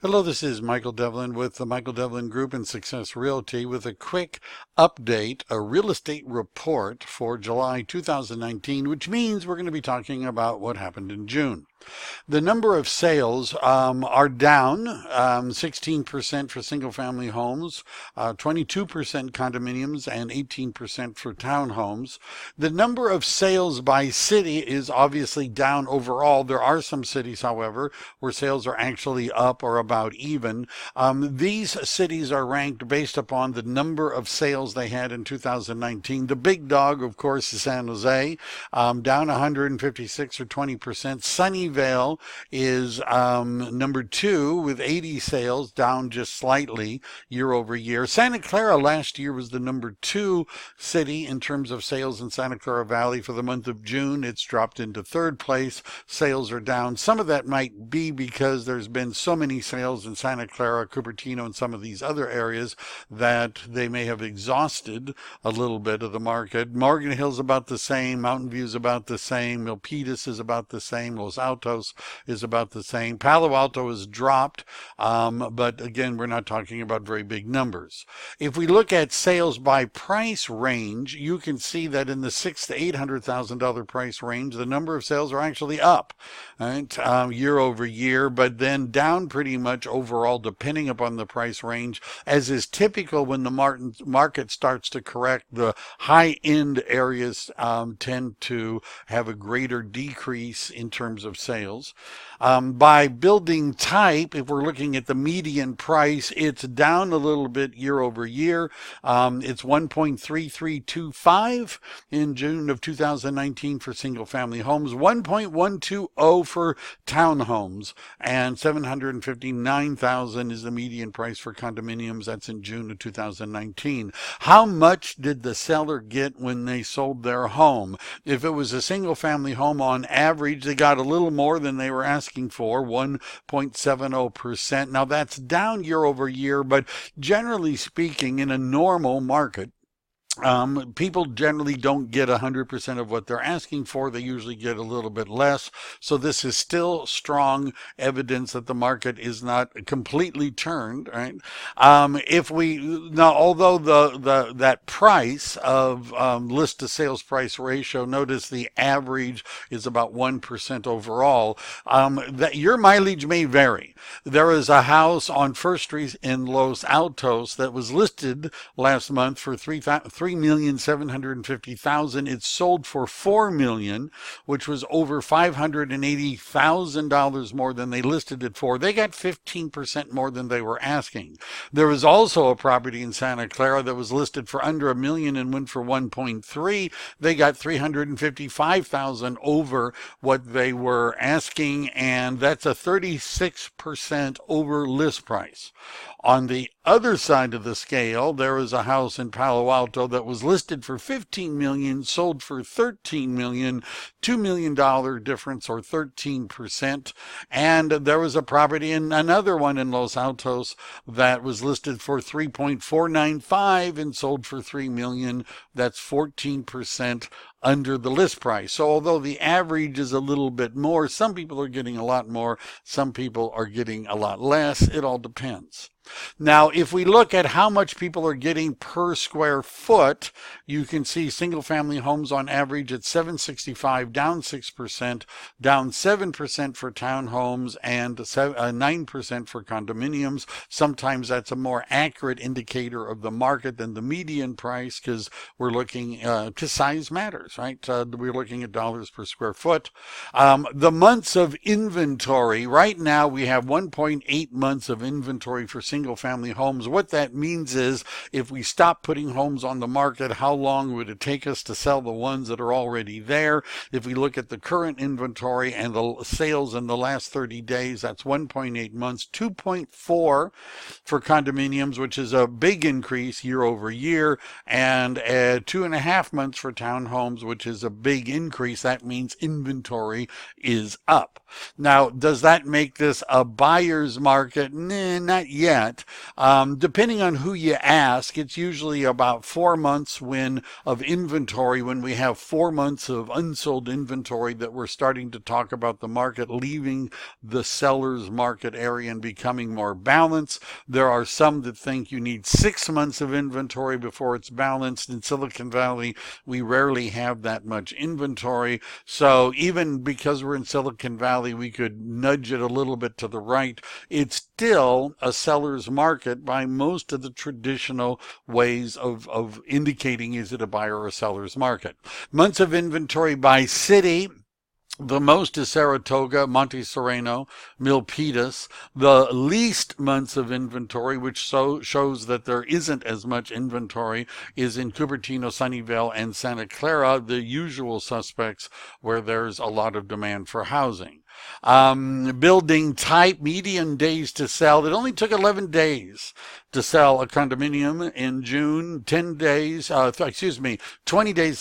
Hello, this is Michael Devlin with the Michael Devlin Group and Success Realty with a quick update, a real estate report for July 2019, which means we're going to be talking about what happened in June. The number of sales are down 16% for single-family homes, 22% condominiums, and 18% for townhomes. The number of sales by city is obviously down overall. There are some cities, however, where sales are actually up or about even. These cities are ranked based upon the number of sales they had in 2019. The big dog, of course, is San Jose, down 156 or 20%. Sunnyvale is number 2 with 80 sales, down just slightly year over year. Santa Clara last year was the number 2 city in terms of sales in Santa Clara Valley. For the month of June, it's dropped into 3rd place. Sales are down. Some of that might be because there's been so many sales in Santa Clara, Cupertino, and some of these other areas that they may have exhausted a little bit of the market. Morgan Hill's about the same. Mountain View's about the same. Milpitas is about the same. Los Altos is about the same. Palo Alto has dropped, but again, we're not talking about very big numbers. If we look at sales by price range, you can see that in the $600,000 to $800,000 price range, the number of sales are actually up, right, year over year, but then down pretty much overall, depending upon the price range, as is typical when the market starts to correct. The high-end areas tend to have a greater decrease in terms of sales. By building type, if we're looking at the median price, it's down a little bit year over year. It's 1.3325 in June of 2019 for single family homes, 1.120 for townhomes, and 759,000 is the median price for condominiums. That's in June of 2019. How much did the seller get when they sold their home? If it was a single family home, on average, they got a little more than they were asking for, 1.70%. Now that's down year over year, but generally speaking, in a normal market, people generally don't get 100% of what they're asking for. They usually get a little bit less. So this is still strong evidence that the market is not completely turned, right? Although that price of list to sales price ratio, notice the average is about 1% overall. That your mileage may vary. There is a house on First Street in Los Altos that was listed last month for $3,750,000. It sold for $4 million, which was over $580,000 more than they listed it for. They got 15% more than they were asking. There was also a property in Santa Clara that was listed for under $1 million and went for 1.3. They got $355,000 over what they were asking, and that's a 36% over list price. On the other side of the scale, there is a house in Palo Alto that was listed for $15 million, sold for $13 million, $2 million difference, or 13%. And there was a property in another one in Los Altos that was listed for $3.495 and sold for $3 million. That's 14% under the list price. So although the average is a little bit more, some people are getting a lot more, some people are getting a lot less. It all depends. Now, if we look at how much people are getting per square foot, you can see single family homes on average at $765, down 6%, down 7% for townhomes, and 9% for condominiums. Sometimes that's a more accurate indicator of the market than the median price, because we're looking, because size matters, right? We're looking at dollars per square foot. The months of inventory, right now we have 1.8 months of inventory for single family homes. What that means is if we stop putting homes on the market, how long would it take us to sell the ones that are already there? If we look at the current inventory and the sales in the last 30 days, that's 1.8 months, 2.4 for condominiums, which is a big increase year over year, and 2.5 months for townhomes, which is a big increase. That means inventory is up. Now, does that make this a buyer's market? Nah, not yet. that. Depending on who you ask, it's usually about 4 months of inventory, when we have 4 months of unsold inventory, that we're starting to talk about the market leaving the seller's market area and becoming more balanced. There are some that think you need 6 months of inventory before it's balanced. In Silicon Valley, we rarely have that much inventory. So even because we're in Silicon Valley, we could nudge it a little bit to the right. It's still a seller's market by most of the traditional ways of indicating, is it a buyer or a seller's market. Months of inventory by city. The most is Saratoga, Monte Sereno, Milpitas. The least months of inventory, which shows that there isn't as much inventory, is in Cupertino, Sunnyvale, and Santa Clara, the usual suspects where there's a lot of demand for housing. Building type, median days to sell. It only took 11 days to sell a condominium in June, 20 days to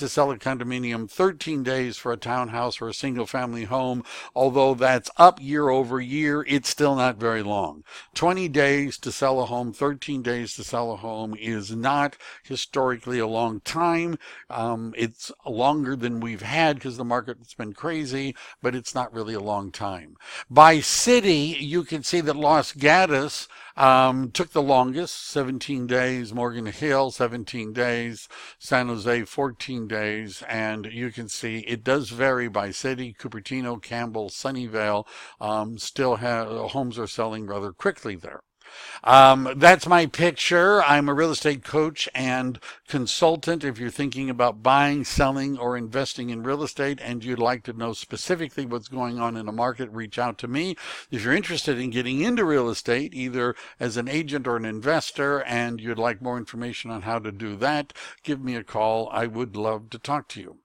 sell a condominium, 13 days for a townhouse or a single family home. Although that's up year over year, it's still not very long. 20 days to sell a home, 13 days to sell a home is not historically a long time. It's longer than we've had because the market's been crazy, but it's not really a long time. By city, you can see that Los Gatos took the longest, 17 days. Morgan Hill, 17 days. San Jose, 14 days. And you can see it does vary by city. Cupertino, Campbell, Sunnyvale still have homes are selling rather quickly there. That's my picture. I'm a real estate coach and consultant. If you're thinking about buying, selling, or investing in real estate and you'd like to know specifically what's going on in the market, reach out to me. If you're interested in getting into real estate, either as an agent or an investor, and you'd like more information on how to do that, give me a call. I would love to talk to you.